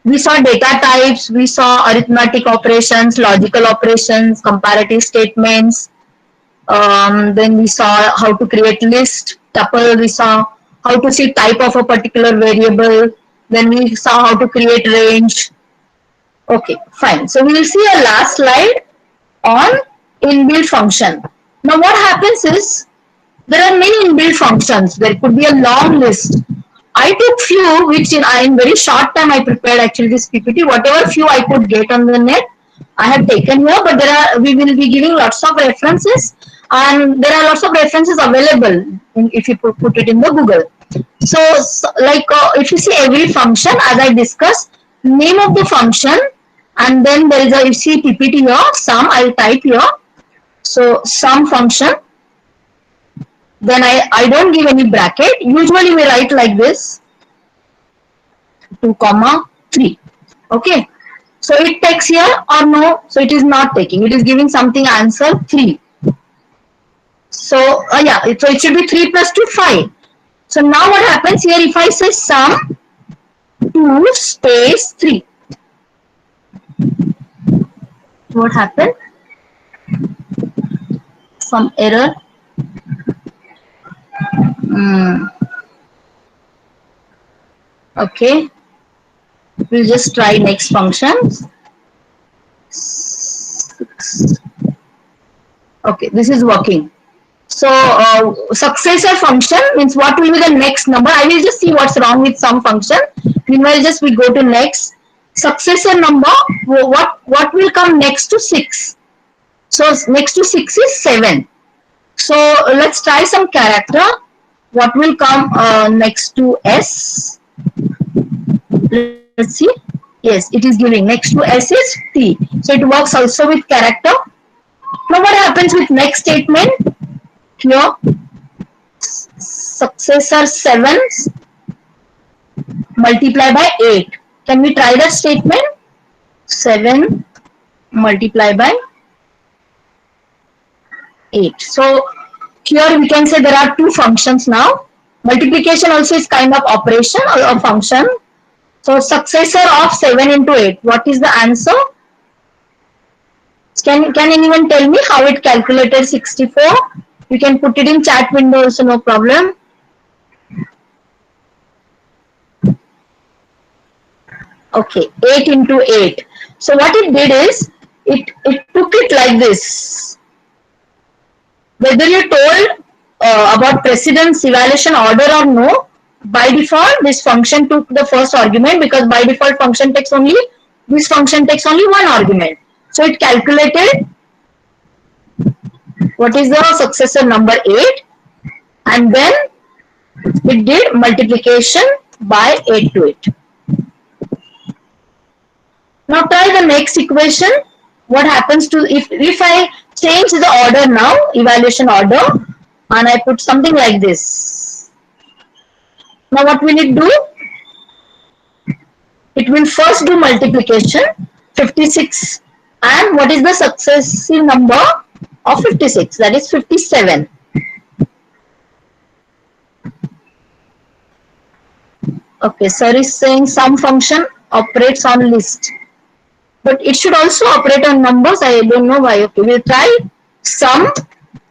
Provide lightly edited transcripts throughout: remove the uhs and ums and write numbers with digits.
We saw data types, we saw arithmetic operations, logical operations, comparative statements. Then we saw how to create list, tuple. We saw how to see type of a particular variable. Then we saw how to create range. Okay, fine. So we will see a last slide on inbuilt function. Now what happens is there are many inbuilt functions. There could be a long list. I took few which in very short time I prepared actually this PPT. Whatever few I could get on the net, I have taken here. But we will be giving lots of references, and there are lots of references available if you put it in the Google. So like if you see every function as I discussed, name of the function, and then there is a you see PPT here. Sum I will type here. So sum function, then I don't give any bracket. Usually we write like this, 2 comma 3. Okay. So it takes here or no? So it is not taking. It is giving something answer 3. So yeah, so it should be 3 plus 2, 5. So now what happens here if I say sum 2 space 3? What happened? Some error. Okay. We'll just try next function. Okay, this is working. So successor function means what will be the next number. I will just see what's wrong with some function. Meanwhile, just we go to next. Successor number, what will come next to 6? So next to 6 is 7. So let's try some character. What will come next to S? Let's see. Yes, it is giving. Next to S is T. So it works also with character. Now what happens with next statement? Here, successor 7 multiply by 8. Can we try that statement? 7 multiply by 8. So here we can say there are two functions now. Multiplication also is kind of operation or a function. So successor of 7 into 8. What is the answer? Can anyone tell me how it calculated 64? You can put it in chat window also, no problem. Okay, 8 into 8. So what it did is, it took it like this. Whether you told about precedence evaluation order or no, by default this function took the first argument, because by default function takes only, this function takes only one argument. So it calculated what is the successor number 8, and then it did multiplication by 8 to it. Now try the next equation. What happens to if I change the order now, evaluation order, and I put something like this. Now what will it do? It will first do multiplication, 56, and what is the successive number of 56? That is 57. Okay, sir is saying some function operates on list, but it should also operate on numbers. I don't know why. Okay, we'll try sum.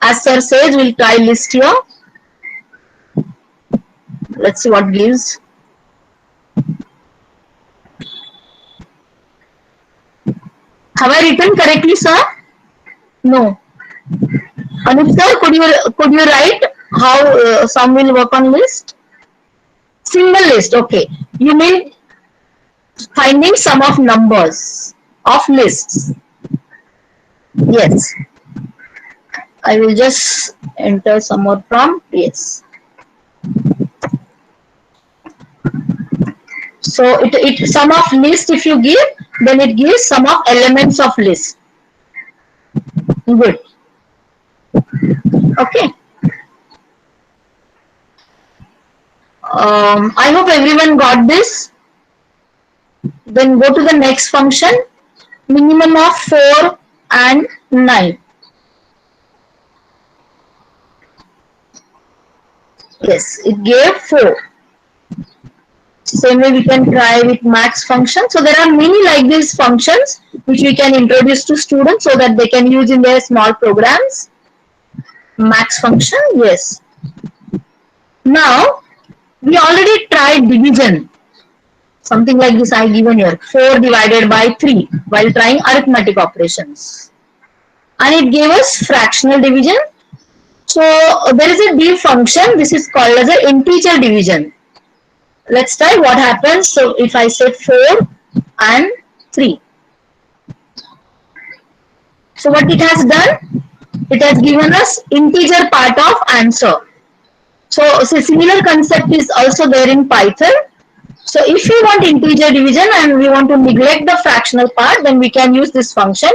As sir says, we'll try list here. Let's see what gives. Have I written correctly, sir? No. Anup sir, could you write how sum will work on list? Single list. Okay. You mean finding sum of numbers of lists. Yes. I will just enter some more prompt. Yes. So it sum of list if you give, then it gives sum of elements of list. Good. Okay. I hope everyone got this. Then go to the next function. Minimum of 4 and 9. Yes, it gave 4. Same way we can try with max function. So there are many like these functions which we can introduce to students so that they can use in their small programs. Max function, yes. Now we already tried division. Something like this I given here, 4 divided by 3 while trying arithmetic operations. And it gave us fractional division. So there is a div function, this is called as an integer division. Let's try what happens. So if I say 4 and 3. So what it has done? It has given us integer part of answer. So similar concept is also there in Python. So if we want integer division and we want to neglect the fractional part, then we can use this function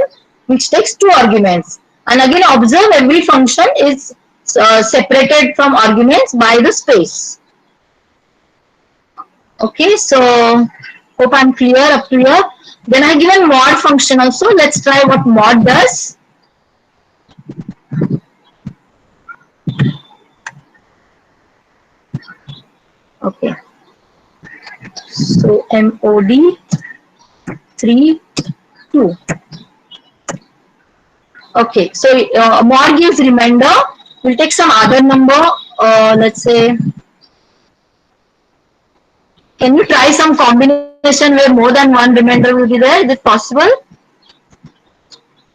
which takes 2 arguments. And again observe every function is separated from arguments by the space. Okay, so hope I'm clear up to here. Then I given mod function also. Let's try what mod does. Okay. So mod 3 2. Okay, so mod gives remainder. We'll take some other number. Let's say, can you try some combination where more than one remainder will be there? Is it possible?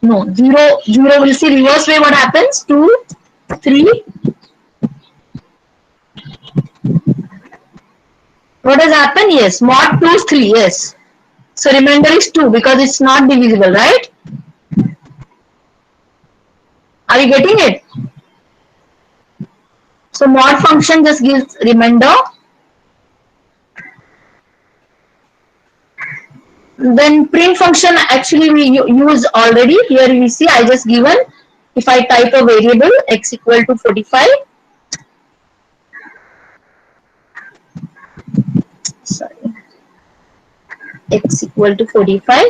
No, 0, 0 will see reverse way what happens. 2, 3. What has happened? Yes, mod 2 is 3, yes. So remainder is 2 because it's not divisible, right? Are you getting it? So mod function just gives remainder. Then print function actually we use already. Here we see I just given, if I type a variable x equal to 45. Sorry. X equal to 45.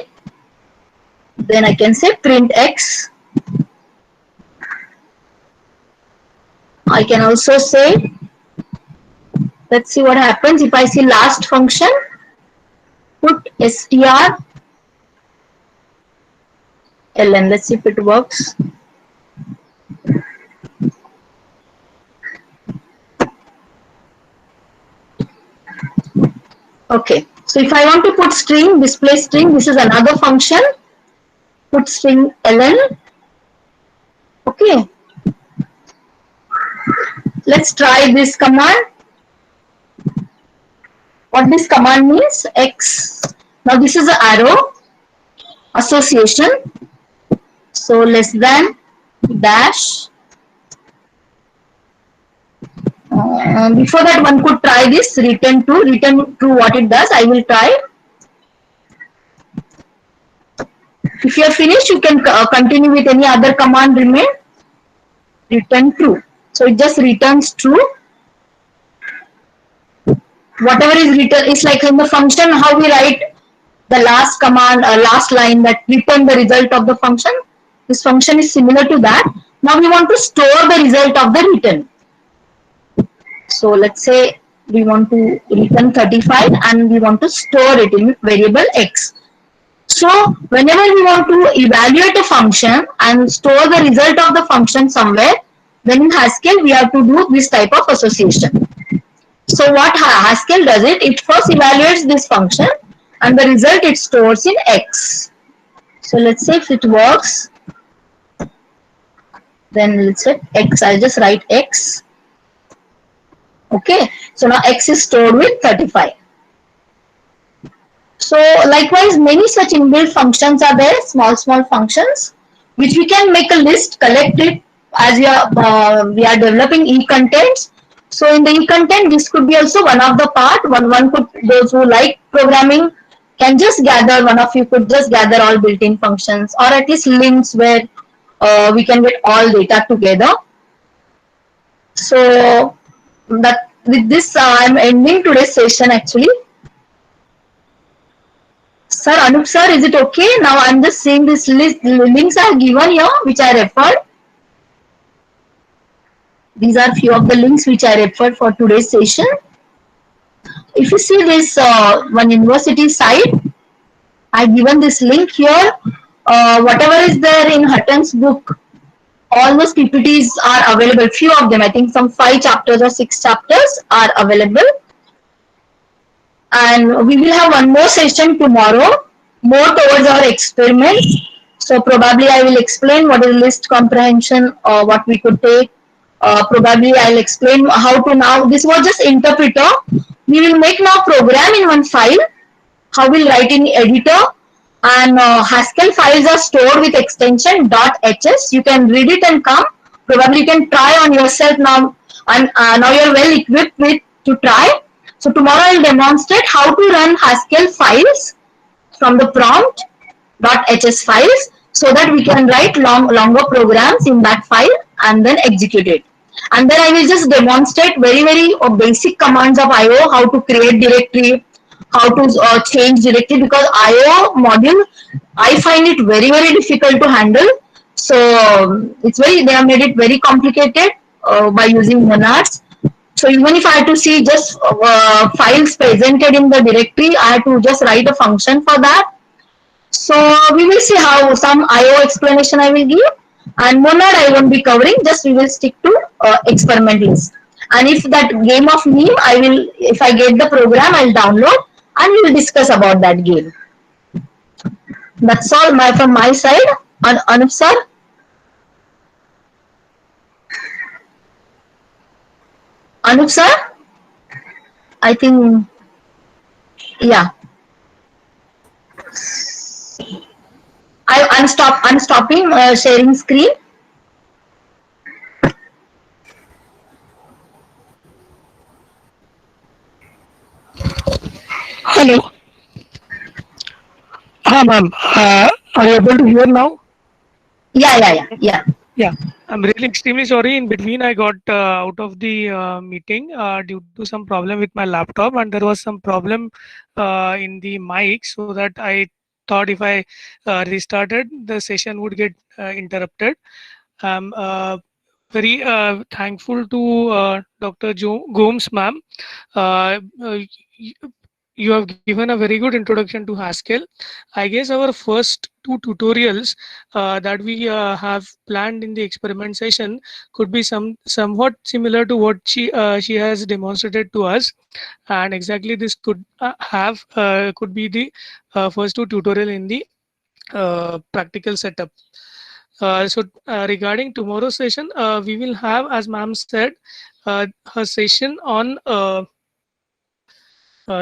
Then I can say print x. I can also say, let's see what happens if I see last function, put str ln. Let's see if it works. Okay, so if I want to put string, display string, this is another function, put string ln. Okay, let's try this command. What this command means, x. Now this is an arrow, association. So less than, dash. Before that one could try this, return true what it does. I will try. If you are finished, you can continue with any other command remain. Return true. So it just returns true. Whatever is written is like in the function how we write the last command, last line that return the result of the function. This function is similar to that. Now we want to store the result of the return. So let's say we want to return 35 and we want to store it in variable x. So whenever we want to evaluate a function and store the result of the function somewhere, then in Haskell we have to do this type of association. So what Haskell does it first evaluates this function and the result it stores in x. So let's say if it works, then let's say x, I'll just write x. Okay, so now x is stored with 35. So likewise many such inbuilt functions are there, small functions, which we can make a list, collect it as we are developing e-contents. So in the e-content, this could be also one of the part. One could, those who like programming can just gather, one of you could just gather all built-in functions or at least links where we can get all data together. So that with this I'm ending today's session actually. Sir, Anup sir, is it okay? Now I'm just seeing this list, links are given here which I referred. These are few of the links which I referred for today's session. if you see this one university site, I given this link here. Whatever is there in Hutton's book, all those PPTs are available. Few of them, I think some 5 chapters or 6 chapters are available. And we will have one more session tomorrow, more towards our experiments. So probably I will explain what is list comprehension or what we could take. Probably I'll explain how to now. This was just interpreter. We will make now program in one file. How we'll write in editor, and Haskell files are stored with extension .hs. You can read it and come. Probably you can try on yourself now, and now you're well equipped with to try. So tomorrow I'll demonstrate how to run Haskell files from the prompt .hs files, so that we can write longer programs in that file and then execute it. And then I will just demonstrate very basic commands of IO, how to create directory, how to change directory, because IO module I find it very difficult to handle. So it's very, they have made it very complicated by using monads. So even if I had to see just files presented in the directory, I had to just write a function for that. So we will see how some IO explanation I will give, and monad I won't be covering. Just we will stick to experiment list. And if that game of meme, I will, if I get the program, I'll download and we will discuss about that game. That's all from my side. Anup sir. Anup sir, I think, yeah. I'm stopping sharing screen. Hello. Ma'am. Are you able to hear now? Yeah. Yeah. I'm really extremely sorry. In between, I got out of the meeting due to some problem with my laptop, and there was some problem in the mic, so that I thought if I restarted, the session would get interrupted. I'm very thankful to Dr. Gomes, ma'am. Uh, uh, y- you have given a very good introduction to Haskell. I guess our first two tutorials that we have planned in the experiment session could be somewhat similar to what she has demonstrated to us, and exactly this could could be the first two tutorial in the practical setup. Regarding tomorrow's session, we will have, as ma'am said, her session on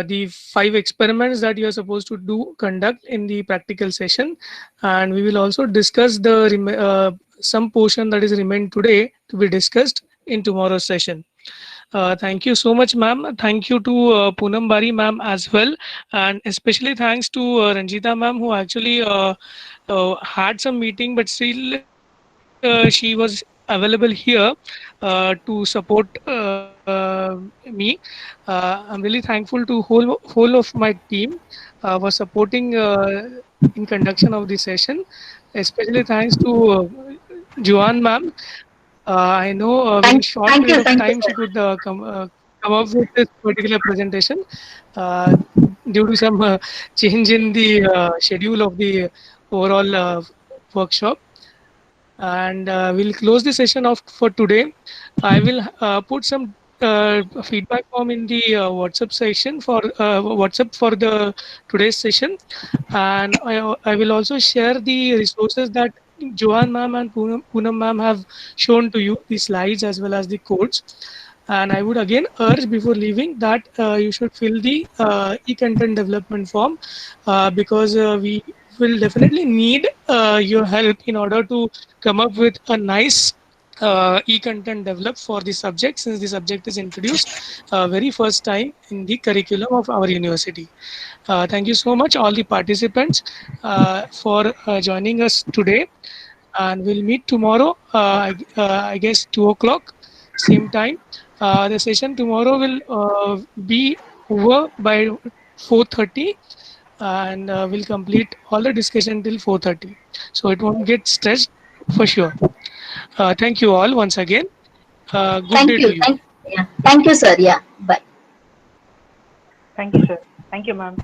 the 5 experiments that you are supposed to do conduct in the practical session, and we will also discuss the some portion that is remained today to be discussed in tomorrow's session. Thank you so much, ma'am. Thank you to Poonam Bari, ma'am, as well, and especially thanks to Ranjita, ma'am, who actually had some meeting, but still she was available here to support me. I'm really thankful to whole of my team for supporting in conduction of the session. Especially thanks to Joanne, ma'am. I know a very short period of Thank you time sir. she could come up with this particular presentation uh, due to some change in the schedule of the overall workshop. And we'll close the session off for today. I will put some feedback form in the WhatsApp session for WhatsApp for the today's session, and I will also share the resources that Johan ma'am and Poonam ma'am have shown to you, the slides as well as the codes. And I would again urge before leaving that you should fill the e-content development form because we will definitely need your help in order to come up with a nice e-content developed for the subject, since the subject is introduced very first time in the curriculum of our university. Thank you so much all the participants for joining us today, and we'll meet tomorrow, I guess 2 o'clock same time. The session tomorrow will be over by 4:30, and we'll complete all the discussion till 4:30, so it won't get stressed for sure. Thank you all once again. Good day Thank to you. you. Thank you sir. Yeah. Bye. Thank you, sir. Thank you, ma'am.